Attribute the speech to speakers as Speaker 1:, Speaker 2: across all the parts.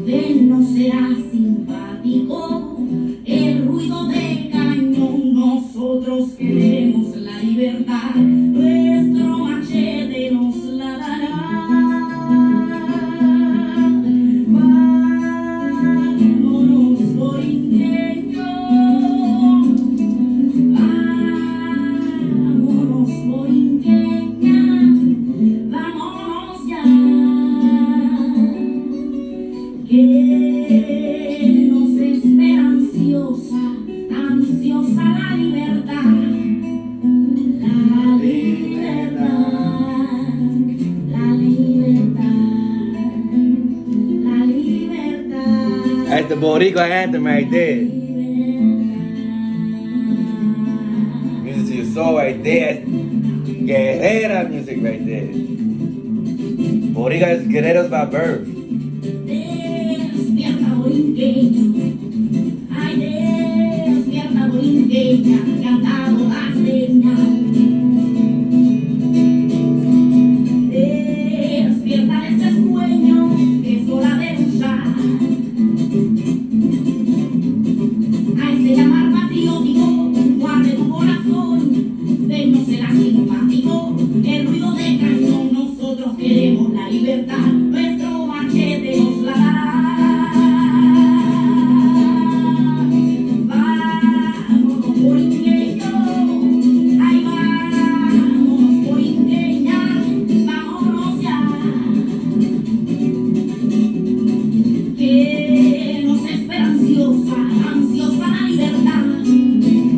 Speaker 1: Ven, no será simpático el ruido de cañón. Nosotros queremos la libertad, nuestro machete nos la dará. Vámonos, borinqueño, vámonos, borinqueña, vámonos ya. Que nos espera ansiosa, ansiosa la libertad, la libertad, la libertad, la libertad.
Speaker 2: That's the Boricua anthem right there. Music to your soul right there. Guerrera music right there. Boricua is guerreros by birth.
Speaker 1: Despierta, borinqueño, ay, despierta, borinqueña, que han dado la señal. Despierta de ese sueño que es hora de luchar. A ese llamar patriótico, guarde tu corazón. Ven, no será simpático el ruido de cañón. Nosotros queremos la libertad, nuestro machete nos la dará. Vámonos, borinqueño, ay, vámonos, borinqueña, vámonos ya. Que nos espera ansiosa, ansiosa la libertad,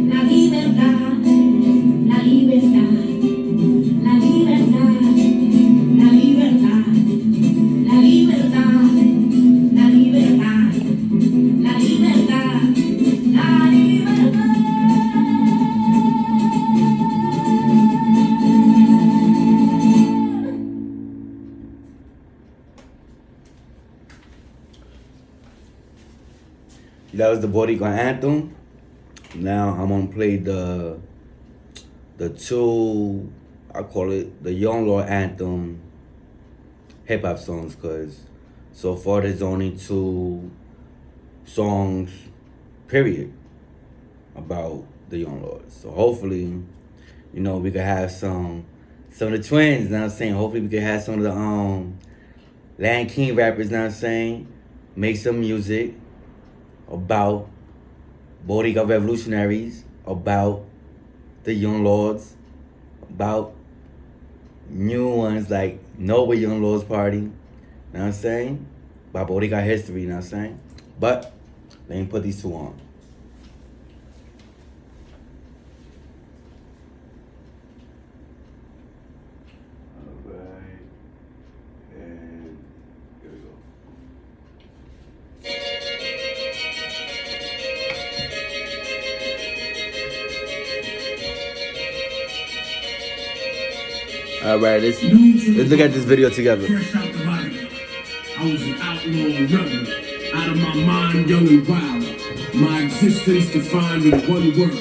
Speaker 1: la libertad, la libertad, la libertad, la libertad, la libertad, la libertad, la libertad, la libertad.
Speaker 2: That was the Boricua anthem. Now I'm gonna play the two, I call it the Young Lord anthem hip hop songs, cause so far there's only 2 songs, period, about the Young Lords. So hopefully, you know, we could have some of the twins, you know what I'm saying? Hopefully we could have some of the Land King rappers, you know what I'm saying? Make some music about Boricua revolutionaries, about the Young Lords, about new ones like Noble Young Lords Party, you know what I'm saying? About Boricua history, you know what I'm saying? But let me put these 2 on. Alright, and here we go. Alright, let's look at this video together.
Speaker 3: Fresh out the body. I was an outlaw rebel, out of my mind, young and wild. My existence defined in one word: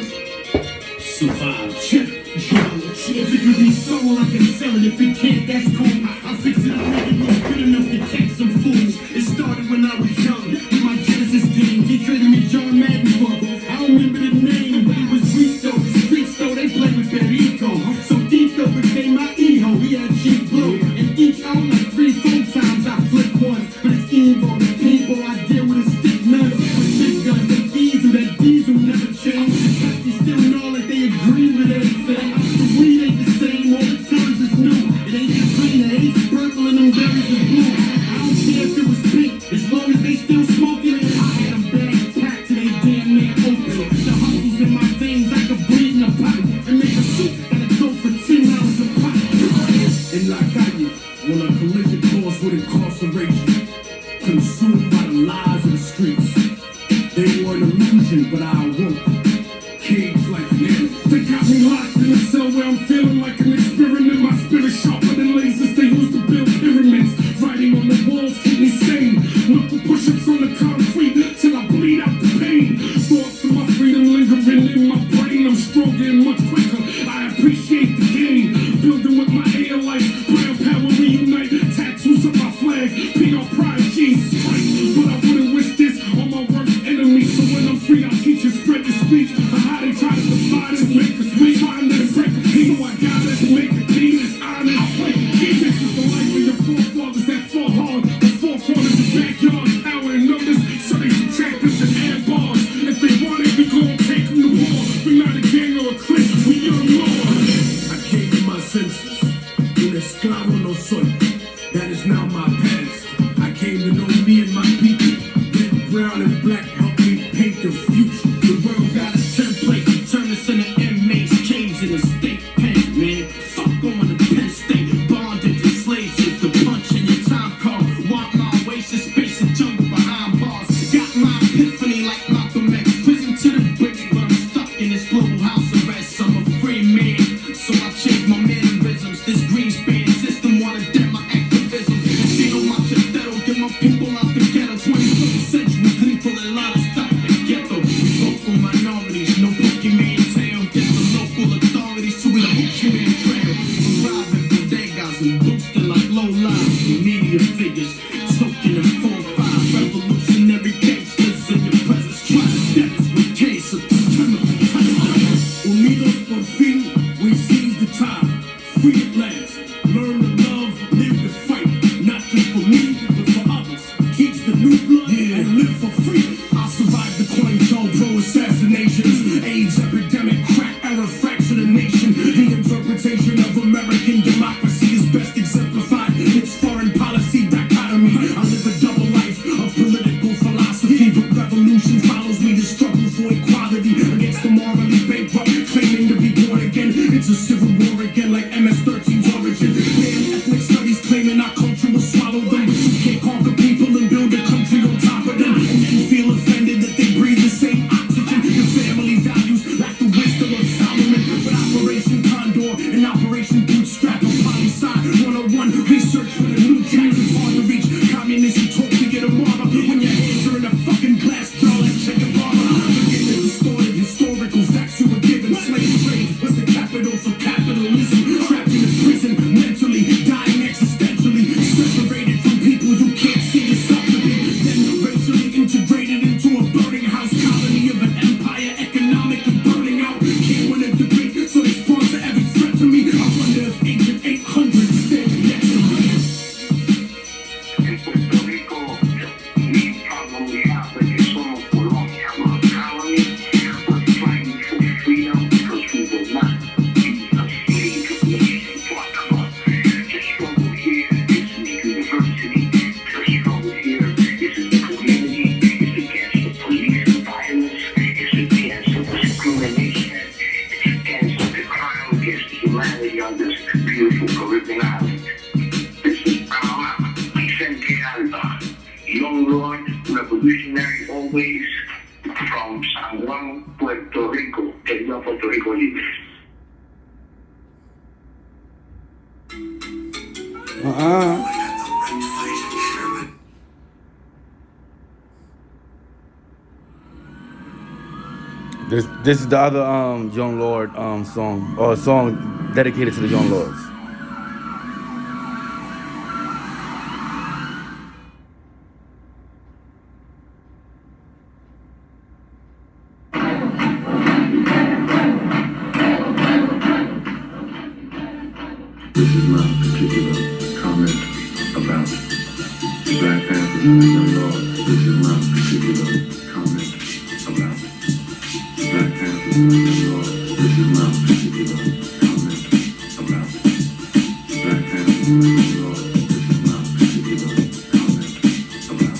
Speaker 3: survive. Check. If it could be sold, I can sell it. If it can't, that's cool. I'll fix it. I'll make it look good enough to catch some fools. It started when I was young, with my Genesis game. He traded me John Madden for. I don't remember the name, but it was Rico. Streets though, they played with Perico. So Dito became my Eho. He had cheap blow. And each out like 3-4 times I flipped once. But it's evil, the people I deal with is stick nuts. With big guns, they diesel, that diesel never changed. They still know like they agree with everything. The weed ain't the same, all the times is new. It ain't the green, it ain't the purple, and them berries is blue. I don't care if it was pink, as long as they still smoking it. I had them bags packed till they damn near open. The hustle's in my veins, I could breathe in a pot and make a soup that'll go for $10 a pot. And like I did, on a collision course with incarceration, consumed by the lies of the streets. They were an illusion, but I awoke. Caged like an animal. They got me locked in a cell where I'm feeling like an experiment. My spirit sharper than lasers they used to build pyramids. Writing on the walls keep me sane. Knuckle push-ups on the concrete till I bleed out the pain. Thoughts of my freedom lingering in my brain. I'm stronger and much quicker. I appreciate the game. Building with my air life. Brown power reunite. Tattoos of my flag. PR pride, Jesus Christ. But I on me and my people. Red, brown, and black help me paint the future. The world got a template, turn us into inmates, caves in the state pen, man. Fuck going to Penn State, bonded to slaves, just the punch in your time card. Want my oasis, space and jungle behind bars. Got my epiphany like Malcolm X, prison to the bricks, but I'm stuck in this global house arrest. I'm a free man, so I change my mannerisms. This Greenspan system wanna dead my activism. Casino my Chestero, get my people out the ghetto. 21st century people, a lot of stuff to ghetto. Vocal minorities, no Pokemon tail. Get the local authorities to be the Pokemon trail. Arriving bodegas and boosting like low lives. Media figures, token and 4-5 revolutionary gangsters in your presence. Try to step us with case of criminal touchdowns. Unidos por fin, we seize the time. Free at last. Learn to love, live to fight. Not just for me, but for others. Teach the new blood and live for freedom. I survived the coin toll, pro assassinations, AIDS epidemic, crack era, fracture the nation. The interpretation of American democracy is best exemplified in its foreign policy dichotomy. I live a double life of political philosophy, but revolution follows me to struggle for equality against the morally bankrupt, claiming to be born again. It's a civil war again, like MS-13's origin. Damn ethnic studies claiming our culture will swallow them, but you can't conquer people and build a country on top of them. And then feel offended that they breathe the same oxygen. Your family values lack the wisdom of Solomon, but Operation Condor and Operation Bootstrap of Poli-Sci 101 research for the new jacks is hard to reach. Communist utopia tomorrow when your hands are in a fucking glass jar like Che Guevara. Forget the distorted historical facts you were given. Slave trade was the capital for capitalism. Trapped in a prison, mentally dying existentially, separated from people you can't see yourself to be. Then racially integrated into a burning house colony of an empire, economically burning out. Can't win a debate, so they sponsor every threat to me. I wonder if Agent 800 is standing next to me.
Speaker 4: En Puerto Rico, we probably have like a sort of colonia, or a colony. We're fighting for freedom because we will not be a slave nation. The struggle here is in the university. The struggle here is in the community. It's against the police violence. It's against the discrimination. It's against the crime against humanity on this beautiful Caribbean island. This is Vicente Alba, young lord, revolutionary always, from San Juan, Puerto Rico. Que viva Puerto Rico libre.
Speaker 2: This is the other Young Lord song, or a song dedicated to the Young Lords.
Speaker 4: This is my particular comment about Black Panthers and the Young Lords. This is my particular comment about Black Panthers and the Young Lords. This is my particular comment about Black Panthers and the Young Lords. This is my particular comment about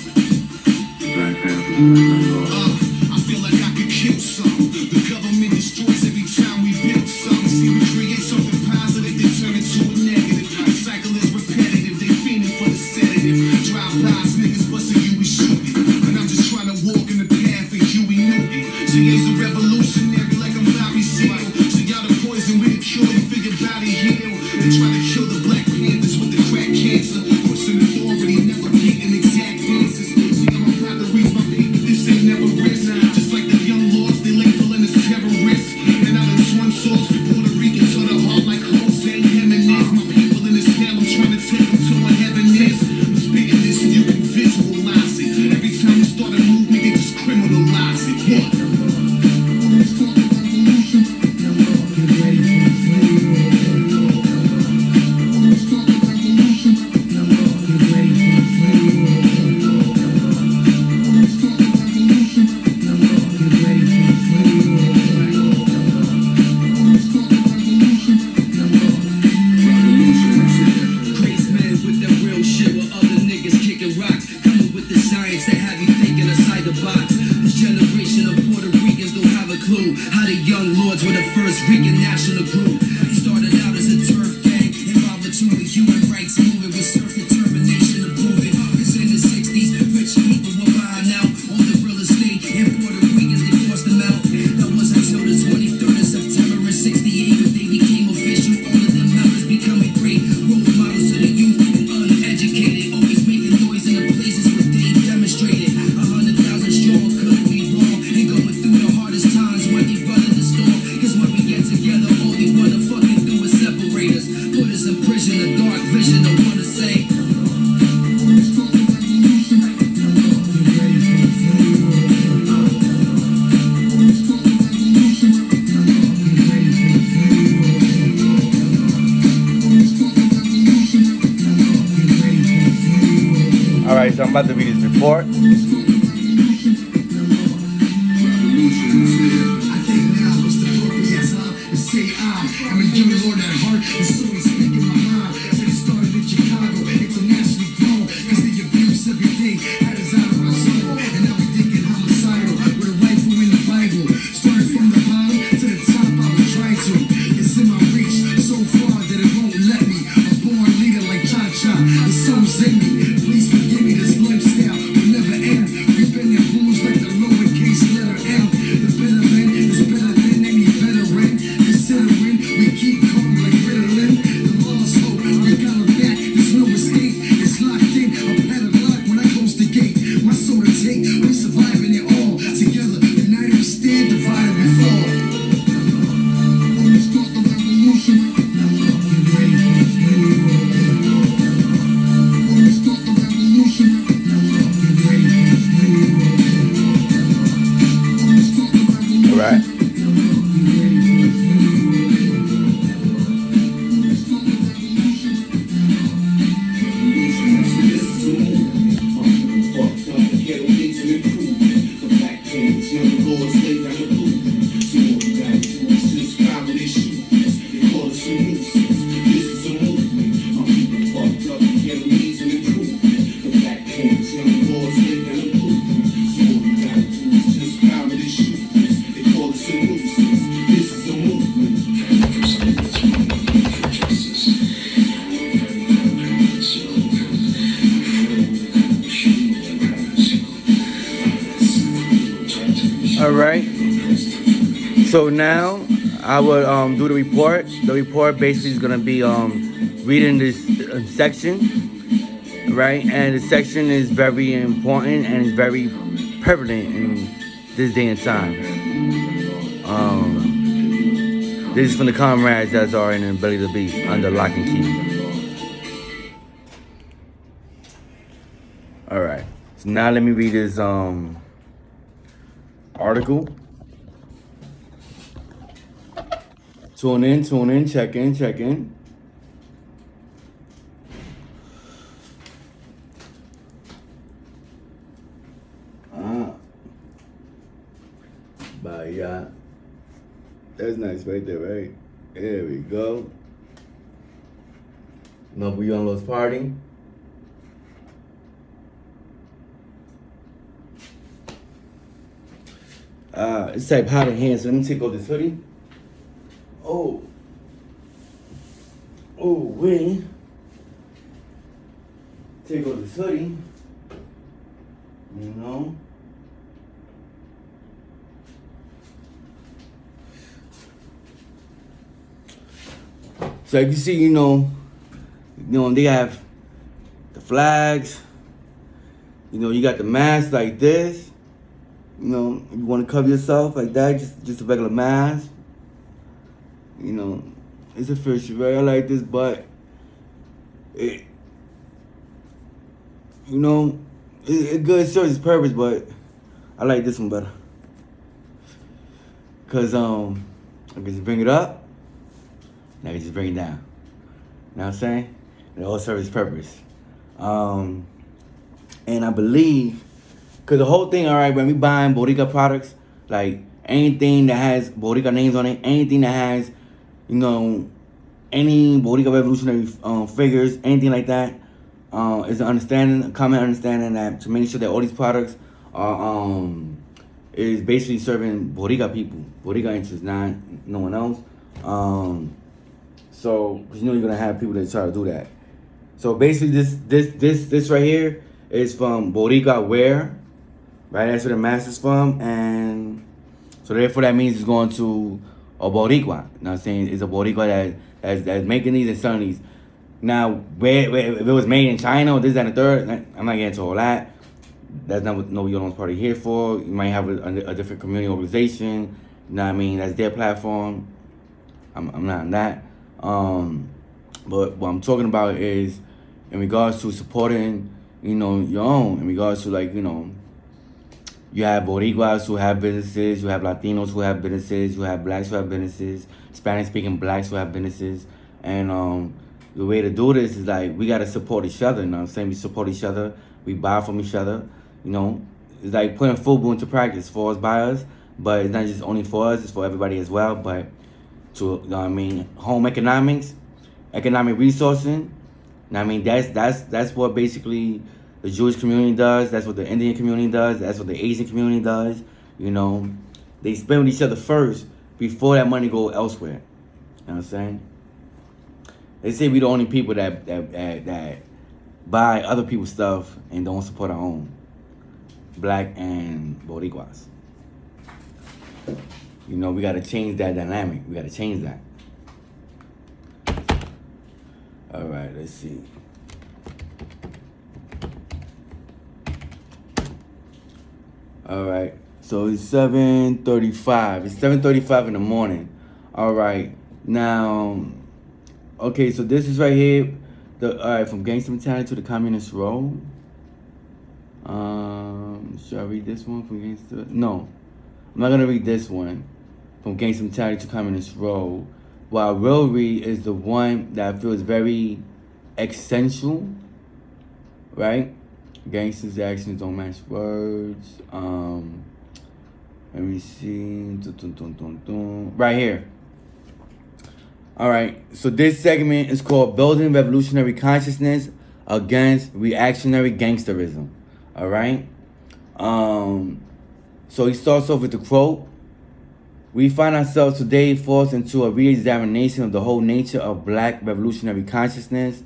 Speaker 4: Black Panthers and the Young Lords.
Speaker 3: I feel like I could kill some. The government destroys every time we build some. See, we create something positive, they turn it to a negative. The cycle is repetitive, they fiending for the sedative. Drive past niggas busting you, we shooting. And I'm just trying to walk in the path of Huey Newton. CA's a revolutionary like I'm Bobby Seale. So y'all the poison, we the cure, you figure body heal. They try to kill the Black Panthers with the crack cancer. Pushing authority, never getting exact answers. See, I'm about to reach my people, this ain't never risk. Just like the Young Lords, they labeling us terrorists. And out of one source, Puerto Rican to the heart like Jose Jimenez. My people in this hell, I'm trying to take them to where heaven is. I'm speaking this and you can visualize it. Every time you start a movement, they just criminalize it. What? When we start the revolution, get ready for the slave. When we start the revolution, get ready for the slave. When we start the revolution, get ready for the slave. When we start the revolution, revolution.
Speaker 5: Crazy man with that real shit while other niggas kicking rocks. Coming with the science that have you thinking outside the box. This generation of Puerto Ricans don't have a clue how the young lords were the first Rican national group. They started out as a turf gang, involved in the human rights movement with surf determination to prove it. Cause in the 60s, rich people were buying out all the real estate, and Puerto Ricans, they forced them out. That was until the 23rd of September in 68, but they became official. All of them members becoming great role models to the youth and uneducated, always making noise in the places where they demonstrated. 100,000 strong, couldn't be wrong, and going through the hardest times when they running the storm. Cause when we get together, all they wanna fucking do is separate us, put us in prison, a dark vision. I wanna say.
Speaker 2: Alright, so I'm about to read his report.
Speaker 5: I think now is the appropriate time to say I'm a young lord at heart, and so he's speaking my mind. Said he started in Chicago, internationally grown, cause the abuse every day had us out of our soul. And now we thinking homicidal, with a rifle in the Bible. Started from the bottom to the top, I would try to. It's in my reach, so far that it won't let me. A born leader like Cha-Cha, the soul's in me. Please forgive me, this lifestyle will never end. We've been in rules like the lowercase letter M. The better man is better than any veteran. Considering we keep calm like Ritalin. The lost hope, we got our back, there's no escape. It's locked in, a padlock when I close the gate. My soul to take, we surviving it all. Together, united we stand, divided we fall. Let's start the revolution. Let's start the revolution.
Speaker 2: Alright. Alright. So now I will do the report. The report basically is gonna be reading this section, right? And the section is very important and is very prevalent in this day and time. This is from the comrades that are in the belly of the beast under lock and key. Alright. So now let me read this article. Tune in, check in. But yeah, that's nice right there, right? There we go. Noble Young Lords Party. It's type hot in hand, so let me take off this hoodie. Oh, wait. Take off this hoodie. You know. So you see, you know, they have the flags. You know, you got the mask like this. You know, if you want to cover yourself like that, just a regular mask. You know, it's official, right? I like this, but it good, serves its purpose, but I like this one better. Cause I can just bring it up, and I can just bring it down. You know what I'm saying? It all serves its purpose. And I believe, cause the whole thing, all right, when we buying Boricua products, like anything that has Boricua names on it, anything that has, you know, any Boricua revolutionary figures, anything like that, is a common understanding that to make sure that all these products are is basically serving Boricua people, Boricua interests, not no one else. So, cause you're gonna have people that try to do that. So basically, this right here is from Boricua Wear, right? That's where the mask is from, and so therefore that means it's going to a Boricua. You know what I'm saying? It's a Boricua that's making these and selling these. Now, where if it was made in China or this, that, and the third, I'm not getting into all that. That's not what Know Your Own's Party here for. You might have a different community organization. You know what I mean? That's their platform. I'm not on that. But what I'm talking about is in regards to supporting, your own. In regards to you have Boricuas who have businesses, you have Latinos who have businesses, you have blacks who have businesses, Spanish-speaking blacks who have businesses, and the way to do this is we gotta support each other. You know what I'm saying? We support each other, we buy from each other. It's like putting FUBU into practice for us, by us, but it's not just only for us; it's for everybody as well. But home economics, economic resourcing. That's what basically the Jewish community does. That's what the Indian community does. That's what the Asian community does. They spend with each other first before that money go elsewhere. You know what I'm saying? They say we the only people that buy other people's stuff and don't support our own. Black and Boricuas. We gotta change that dynamic. We gotta change that. All right, let's see. All right, so it's 7:35. It's 7:35 in the morning. All right, now, okay, so this is right here. From gangster mentality to the communist role. Should I read this one from gangster? No, I'm not gonna read this one. From gangster mentality to communist role. What I will read is the one that feels very essential, right? Gangsters' actions don't match words. Let me see. Right here. All right. So this segment is called Building Revolutionary Consciousness Against Reactionary Gangsterism. All right. So he starts off with the quote. We find ourselves today forced into a re-examination of the whole nature of black revolutionary consciousness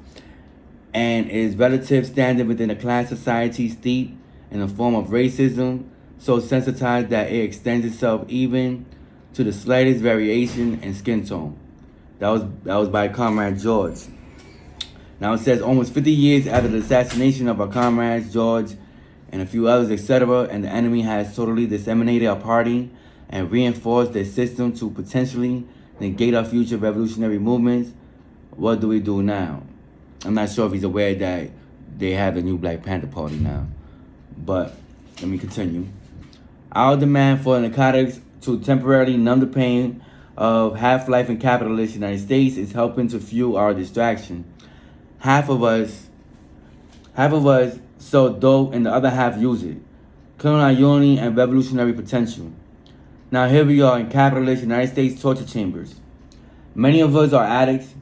Speaker 2: and its relative standing within a class society steeped in a form of racism, so sensitized that it extends itself even to the slightest variation in skin tone. That was by Comrade George. Now it says almost 50 years after the assassination of our comrades George and a few others, etc., and the enemy has totally disseminated our party and reinforced their system to potentially negate our future revolutionary movements. What do we do now? I'm not sure if he's aware that they have the new Black Panther Party now. But let me continue. Our demand for narcotics to temporarily numb the pain of half-life in capitalist United States is helping to fuel our distraction. Half of us sell dope and the other half use it, killing our unity and revolutionary potential. Now here we are in capitalist United States torture chambers. Many of us are addicts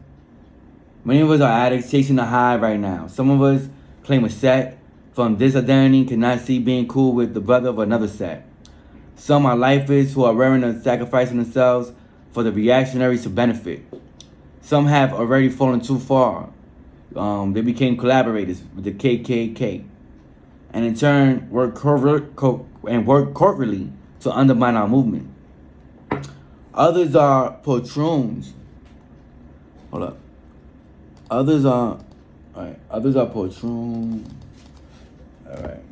Speaker 2: chasing the high right now. Some of us claim a set from this identity cannot see being cool with the brother of another set. Some are lifers who are raring to sacrificing themselves for the reactionaries to benefit. Some have already fallen too far. They became collaborators with the KKK, and in turn work corporately to undermine our movement. Others are poltroons. Hold up. Others are poltroons. All right.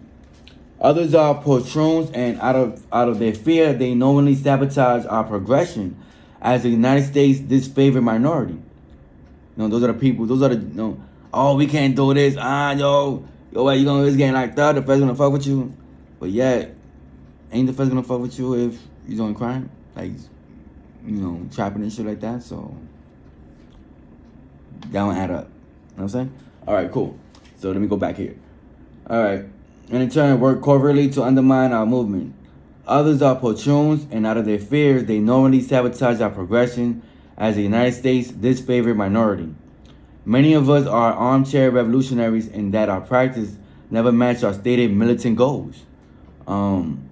Speaker 2: Others are poltroons, and out of their fear, they knowingly sabotage our progression as the United States' disfavored minority. Those are the people. Those are the oh, we can't do this. Yo, what, you gonna risk getting locked up? The feds gonna fuck with you, but yet, ain't the feds gonna fuck with you if you're doing crime, trapping and shit like that? So that don't add up. You know what I'm saying? All right, cool. So let me go back here. All right. And in turn, work covertly to undermine our movement. Others are poltroons, and out of their fears, they knowingly sabotage our progression as the United States' disfavored minority. Many of us are armchair revolutionaries in that our practice never match our stated militant goals. And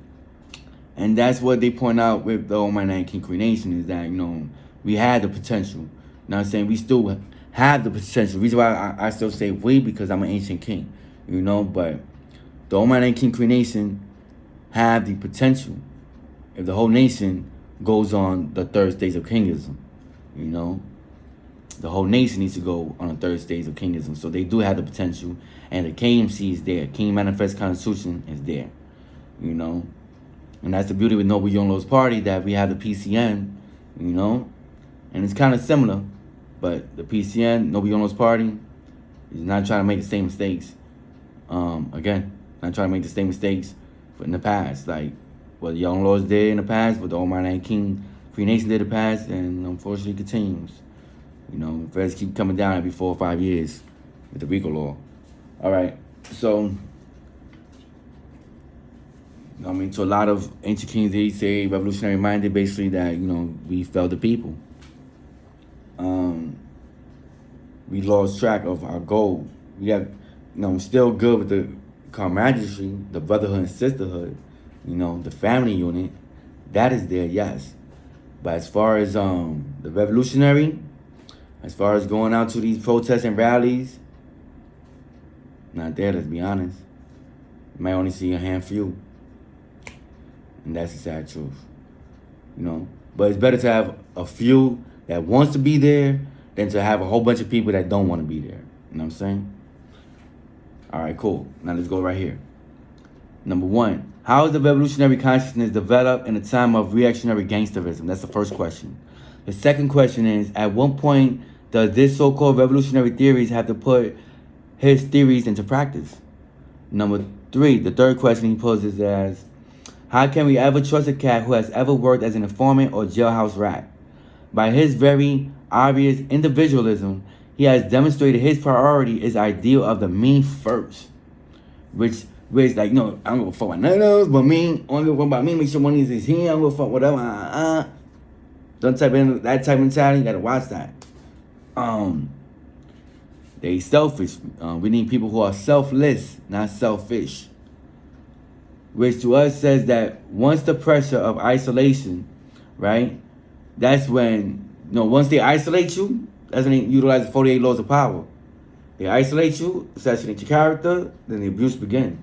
Speaker 2: that's what they point out with the Almighty King Queen Nation is that, you know, we had the potential. You know what I'm saying? We still have the potential. The reason why I still say we, because I'm an ancient king, you know, but the Almighty King Queen Nation have the potential if the whole nation goes on the third stage of kingism, you know. The whole nation needs to go on the third stage of kingism. So they do have the potential. And the KMC is there. King Manifest Constitution is there, you know. And that's the beauty with Noble Young Lords Party, that we have the PCN, you know. And it's kind of similar. But the PCN, Noble Young Lords Party, is not trying to make the same mistakes. Again, not trying to make the same mistakes in the past. Like what the Young Lords did in the past, what the Almighty King Queen Nation did in the past, and unfortunately continues. You know, feds keep coming down every 4 or 5 years with the RICO law. All right, so I mean, to a lot of ancient kings, they say revolutionary minded, basically that, you know, we failed the people. We lost track of our goal. We have, you know, I'm still good with the camaraderie, the brotherhood and sisterhood, you know, the family unit. That is there, yes. But as far as the revolutionary, as far as going out to these protests and rallies, not there, let's be honest. You might only see a handful. And that's the sad truth, you know. But it's better to have a few that wants to be there than to have a whole bunch of people that don't want to be there. You know what I'm saying? All right, cool. Now let's go right here. Number 1, how is the revolutionary consciousness developed in a time of reactionary gangsterism? That's the first question. The second question is, at what point does this so-called revolutionary theories have to put his theories into practice? Number 3, the third question he poses as, how can we ever trust a cat who has ever worked as an informant or jailhouse rat? By his very obvious individualism, he has demonstrated his priority is ideal of the me first. Which like, no, I don't give a fuck about none of those, but me, I don't give a fuck about me, make sure money is here, I don't give a fuck whatever, that type of mentality, you gotta watch that. They selfish. We need people who are selfless, not selfish. Which to us says that once the pressure of isolation, right, that's when, you know, once they isolate you, that's when they utilize the 48 laws of power. They isolate you, assassinate your character, then the abuse begins.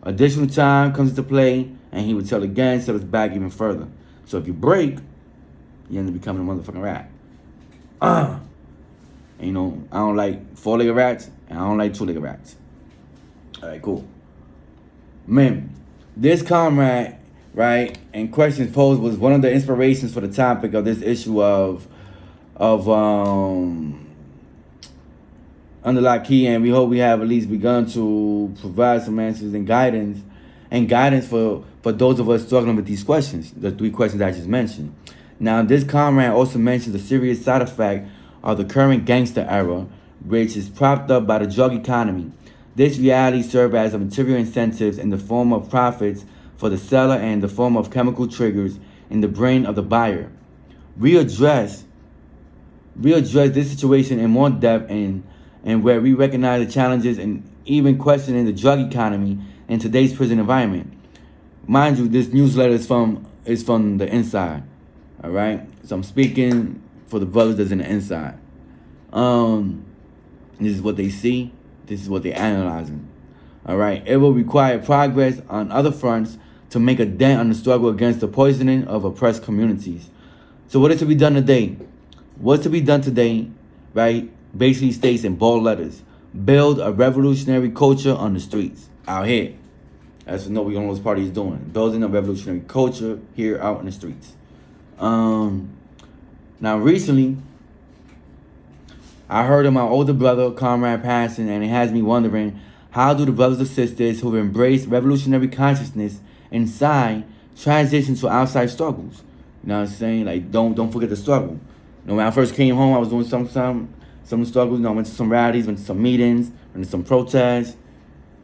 Speaker 2: Additional time comes into play, and he would tell again, set us back even further. So if you break, you end up becoming a motherfucking rat. And, you know, I don't like 4-legged rats, and I don't like 2-legged rats. All right, cool. Man, this comrade, right, and questions posed was one of the inspirations for the topic of this issue of Under Lock Key, and we hope we have at least begun to provide some answers and guidance for those of us struggling with these questions, the 3 questions I just mentioned. Now, this comrade also mentions a serious side effect of the current gangster era, which is propped up by the drug economy. This reality serves as a material incentives in the form of profits for the seller and in the form of chemical triggers in the brain of the buyer. We address this situation in more depth and where we recognize the challenges and even questioning the drug economy in today's prison environment. Mind you, this newsletter is from the inside. All right, so I'm speaking for the brothers that's in the inside. This is what they see. This is what they're analyzing. All right, it will require progress on other fronts to make a dent on the struggle against the poisoning of oppressed communities. So what is to be done today? What's to be done today, right, basically states in bold letters, build a revolutionary culture on the streets out here. That's what Noble Young Lords Party is doing, building a revolutionary culture here out in the streets. Now recently, I heard of my older brother, comrade, passing, and it has me wondering, how do the brothers and sisters who have embraced revolutionary consciousness inside transition to outside struggles? You know what I'm saying? Like, don't forget the struggle. You know, when I first came home, I was doing some struggles. You know, I went to some rallies, went to some meetings, went to some protests,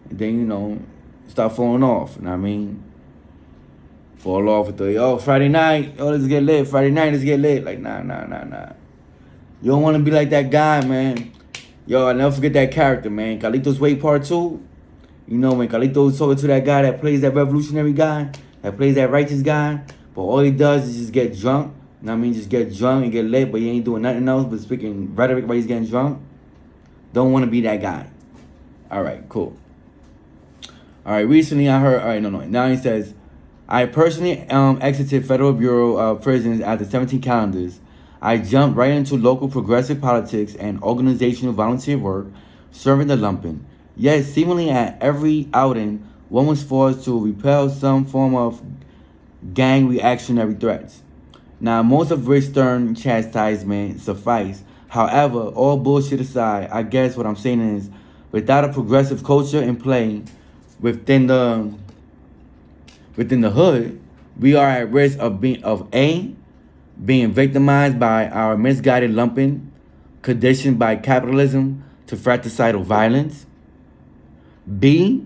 Speaker 2: and then, you know, start falling off. You know what I mean? Fall off with the, Friday night, let's get lit. Friday night, let's get lit. Like, nah. You don't want to be like that guy, man. Yo, I never forget that character, man. Carlitos Way Part 2. You know, when Carlitos talking to that guy that plays that revolutionary guy, that plays that righteous guy, but all he does is just get drunk. You know what I mean? Just get drunk and get lit, but he ain't doing nothing else but speaking rhetoric while he's getting drunk. Don't want to be that guy. All right, cool. All right, recently I heard, all right, no. Now he says, I personally exited Federal Bureau of Prisons after 17 calendars. I jumped right into local progressive politics and organizational volunteer work, serving the lumpen. Yet, seemingly at every outing, one was forced to repel some form of gang reactionary threats. Now, most of which stern chastisement suffice. However, all bullshit aside, I guess what I'm saying is, without a progressive culture in play within the hood, we are at risk of being victimized by our misguided lumpen, conditioned by capitalism to fratricidal violence. B,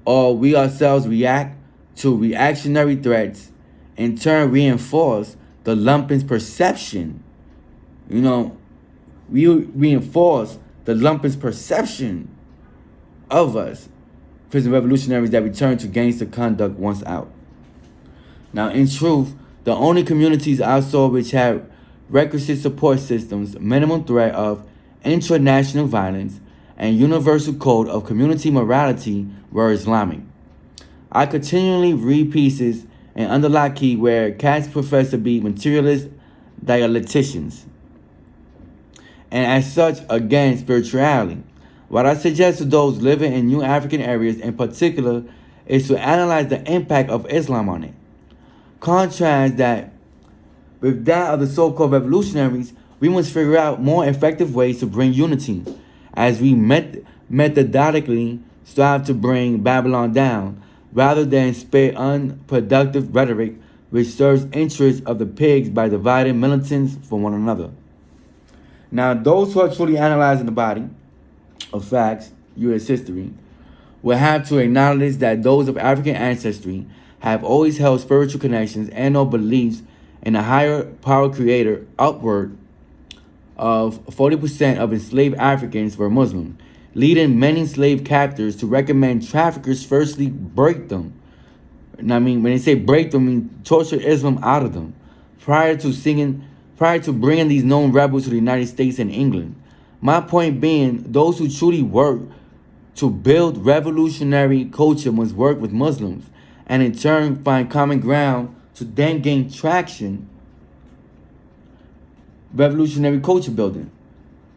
Speaker 2: or we ourselves react to reactionary threats, in turn reinforce the lumpen's perception. You know, we reinforce the lumpen's perception of us, prison revolutionaries that return to gangster conduct once out. Now, in truth, the only communities I saw which had requisite support systems, minimum threat of intranational violence, and universal code of community morality were Islamic. I continually read pieces and underline key where cats profess to be materialist dialecticians, and as such against spirituality. What I suggest to those living in new African areas in particular is to analyze the impact of Islam on it. Contrast that with that of the so-called revolutionaries, we must figure out more effective ways to bring unity as we methodically strive to bring Babylon down, rather than spit unproductive rhetoric which serves interests of the pigs by dividing militants from one another. Now, those who are truly analyzing the body of facts, U.S. history, will have to acknowledge that those of African ancestry have always held spiritual connections and or beliefs in a higher power creator. Upward of 40% of enslaved Africans were Muslim, leading many slave captors to recommend traffickers firstly break them. And I mean, when they say break them, I mean torture Islam out of them, prior to bringing these known rebels to the United States and England. My point being, those who truly work to build revolutionary culture must work with Muslims, and in turn find common ground to then gain traction. Revolutionary culture building.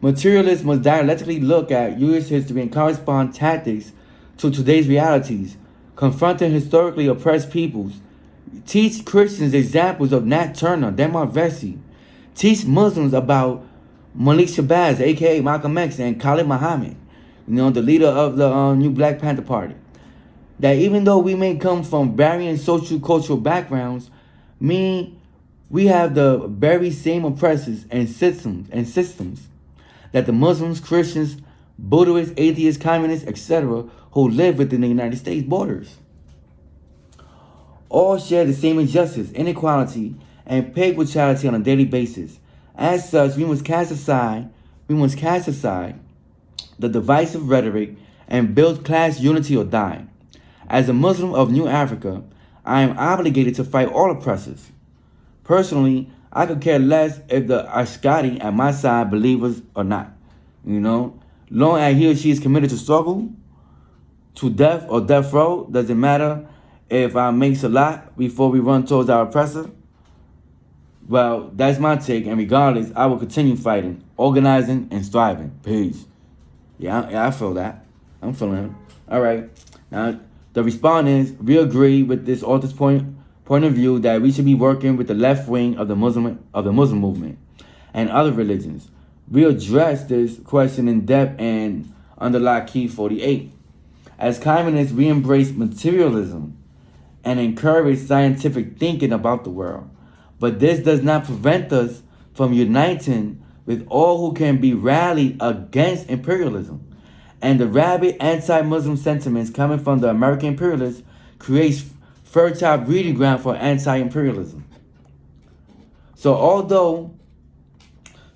Speaker 2: Materialists must dialectically look at U.S. history and correspond tactics to today's realities, confronting historically oppressed peoples. Teach Christians examples of Nat Turner, Demar Vesey. Teach Muslims about Malik Shabazz, a.k.a. Malcolm X, and Khalid Muhammad, the leader of the new Black Panther Party. That even though we may come from varying social cultural backgrounds, we have the very same oppressors and systems that the Muslims, Christians, Buddhists, atheists, communists, etc., who live within the United States borders. All share the same injustice, inequality, and pig brutality on a daily basis. As such, we must cast aside the divisive rhetoric and build class unity or die. As a Muslim of New Africa, I am obligated to fight all oppressors. Personally, I could care less if the Ashkari at my side believers or not. Long as he or she is committed to struggle, to death or death row, doesn't matter if I make salat before we run towards our oppressor. Well, that's my take, and regardless, I will continue fighting, organizing, and striving. Peace. Yeah, I feel that. I'm feeling it. All right. Now, the response is, we agree with this author's point of view that we should be working with the left wing of the Muslim movement and other religions. We address this question in depth and under Lock Key 48. As communists, we embrace materialism and encourage scientific thinking about the world. But this does not prevent us from uniting with all who can be rallied against imperialism. And the rabid anti-Muslim sentiments coming from the American imperialists creates fertile breeding ground for anti-imperialism. So although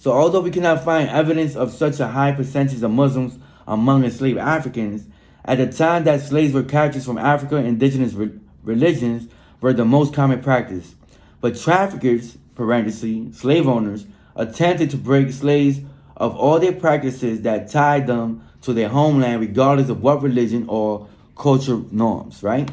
Speaker 2: So although we cannot find evidence of such a high percentage of Muslims among enslaved Africans, at the time that slaves were captured from Africa, indigenous religions were the most common practice. But traffickers, parentheses, slave owners, attempted to break slaves of all their practices that tied them to their homeland regardless of what religion or cultural norms, right?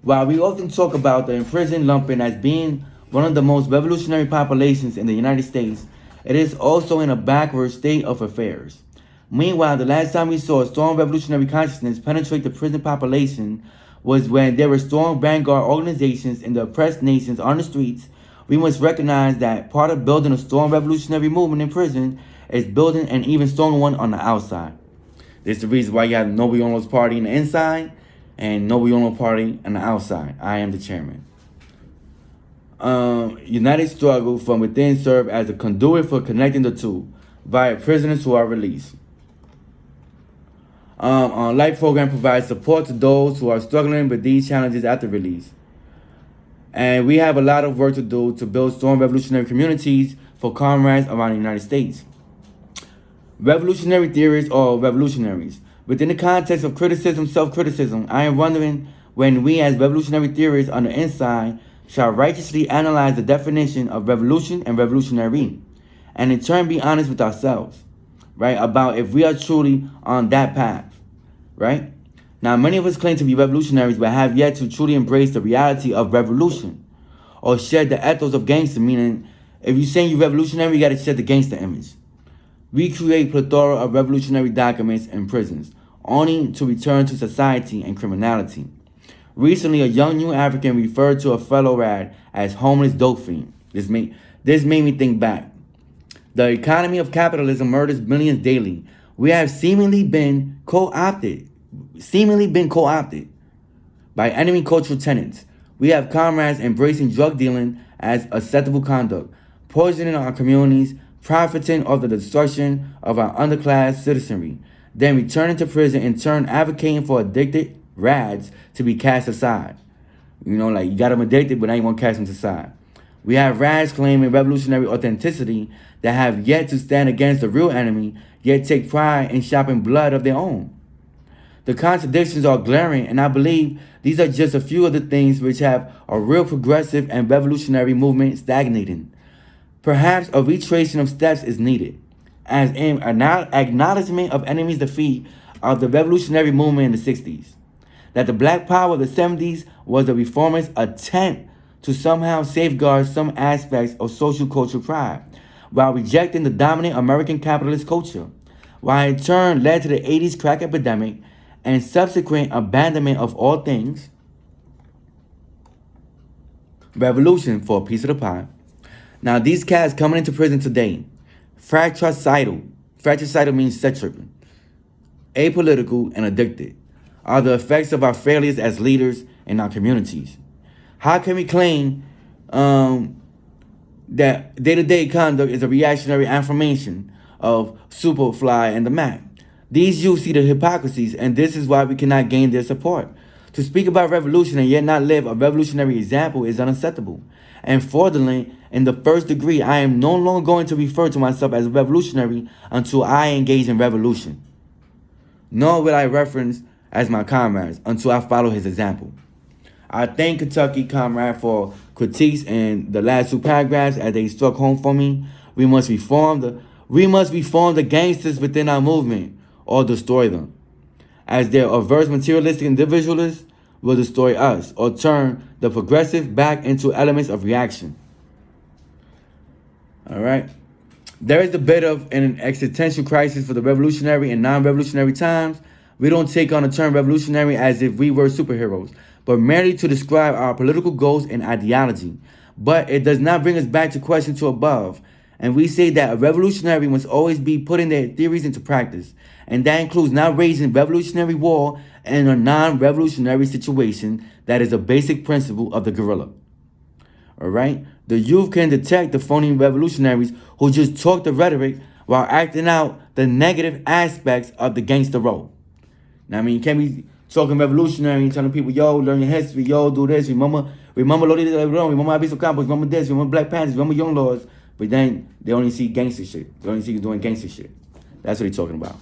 Speaker 2: While we often talk about the imprisoned lumpen as being one of the most revolutionary populations in the United States, it is also in a backward state of affairs. Meanwhile, the last time we saw a strong revolutionary consciousness penetrate the prison population was when there were strong vanguard organizations in the oppressed nations on the streets. We must recognize that part of building a strong revolutionary movement in prison is building an even stronger one on the outside. This is the reason why you have Noble Young Lords Party on the inside and Noble Young Lords Party on the outside. I am the chairman. United struggle from within serve as a conduit for connecting the two via prisoners who are released. Life program provides support to those who are struggling with these challenges after release. And we have a lot of work to do to build strong revolutionary communities for comrades around the United States. Revolutionary theories or revolutionaries. Within the context of criticism, self-criticism, I am wondering when we as revolutionary theorists on the inside shall righteously analyze the definition of revolution and revolutionary, and in turn be honest with ourselves, right, about if we are truly on that path, right? Now, many of us claim to be revolutionaries but have yet to truly embrace the reality of revolution or shed the ethos of gangster, meaning if you're saying you're revolutionary, you got to shed the gangster image. We create plethora of revolutionary documents in prisons, only to return to society and criminality. Recently, a young new African referred to a fellow rat as homeless dope fiend. This made me think back. The economy of capitalism murders millions daily. We have seemingly been co-opted by enemy cultural tenets. We have comrades embracing drug dealing as acceptable conduct, poisoning our communities, profiting of the destruction of our underclass citizenry, then returning to prison in turn advocating for addicted rads to be cast aside. You know, like you got them addicted, but now you want to cast them aside. We have rads claiming revolutionary authenticity that have yet to stand against the real enemy, yet take pride in shopping blood of their own. The contradictions are glaring, and I believe these are just a few of the things which have a real progressive and revolutionary movement stagnating. Perhaps a retracing of steps is needed, as in an acknowledgement of enemy's defeat of the revolutionary movement in the 60s. That the Black Power of the 70s was a reformist attempt to somehow safeguard some aspects of social cultural pride, while rejecting the dominant American capitalist culture, while in turn led to the 80s crack epidemic and subsequent abandonment of all things revolution for a piece of the pie. Now, these cats coming into prison today, fratricidal means sex tripping, apolitical, and addicted, are the effects of our failures as leaders in our communities. How can we claim that day-to-day conduct is a reactionary affirmation of Superfly and the Mac? These youth see the hypocrisies, and this is why we cannot gain their support. To speak about revolution and yet not live a revolutionary example is unacceptable and fraudulent in the first degree. I am no longer going to refer to myself as a revolutionary until I engage in revolution. Nor will I reference as my comrades until I follow his example. I thank Kentucky comrade for critiques in the last two paragraphs as they struck home for me. We must reform the gangsters within our movement or destroy them, as their averse materialistic individualists will destroy us or turn the progressive back into elements of reaction. All right. There is a bit of an existential crisis for the revolutionary and non-revolutionary times. We don't take on the term revolutionary as if we were superheroes, but merely to describe our political goals and ideology. But it does not bring us back to question two above. And we say that a revolutionary must always be putting their theories into practice. And that includes not raising revolutionary war in a non-revolutionary situation. That is a basic principle of the guerrilla. All right? The youth can detect the phony revolutionaries who just talk the rhetoric while acting out the negative aspects of the gangster role. Now, I mean, you can't be talking revolutionary and telling people, yo, learn your history, yo, do this, remember Lodi, remember I be so complex, remember Black Panthers, remember Young Lords, but then they only see gangster shit. They only see you doing gangster shit. That's what he's talking about.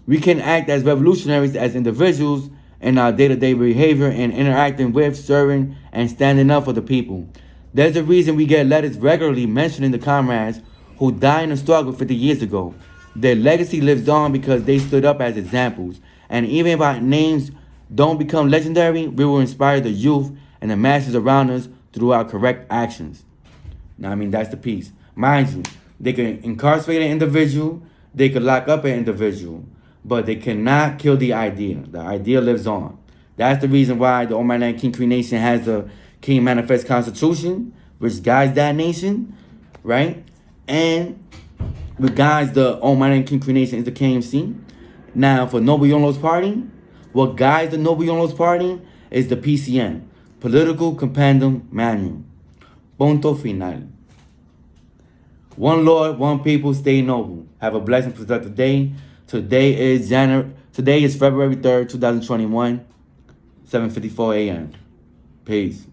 Speaker 2: We can act as revolutionaries as individuals in our day-to-day behavior and interacting with, serving, and standing up for the people. There's a reason we get letters regularly mentioning the comrades who died in the struggle 50 years ago. Their legacy lives on because they stood up as examples. And even if our names don't become legendary, we will inspire the youth and the masses around us through our correct actions. Now, I mean, that's the piece. Mind you, they can incarcerate an individual, they could lock up an individual, but they cannot kill the idea. The idea lives on. That's the reason why the Almighty Land King Cree Nation has the King Manifest Constitution, which guides that nation, right? And what guides the Almighty Land King Cree Nation is the KMC. Now, for Noble Young Lords Party, what guides the Noble Young Lords Party is the PCN, Political Compendium Manual. Punto final. One Lord, one people, stay noble. Have a blessed and productive day. Today is February 3rd, 2021, 7:54 a.m. Peace.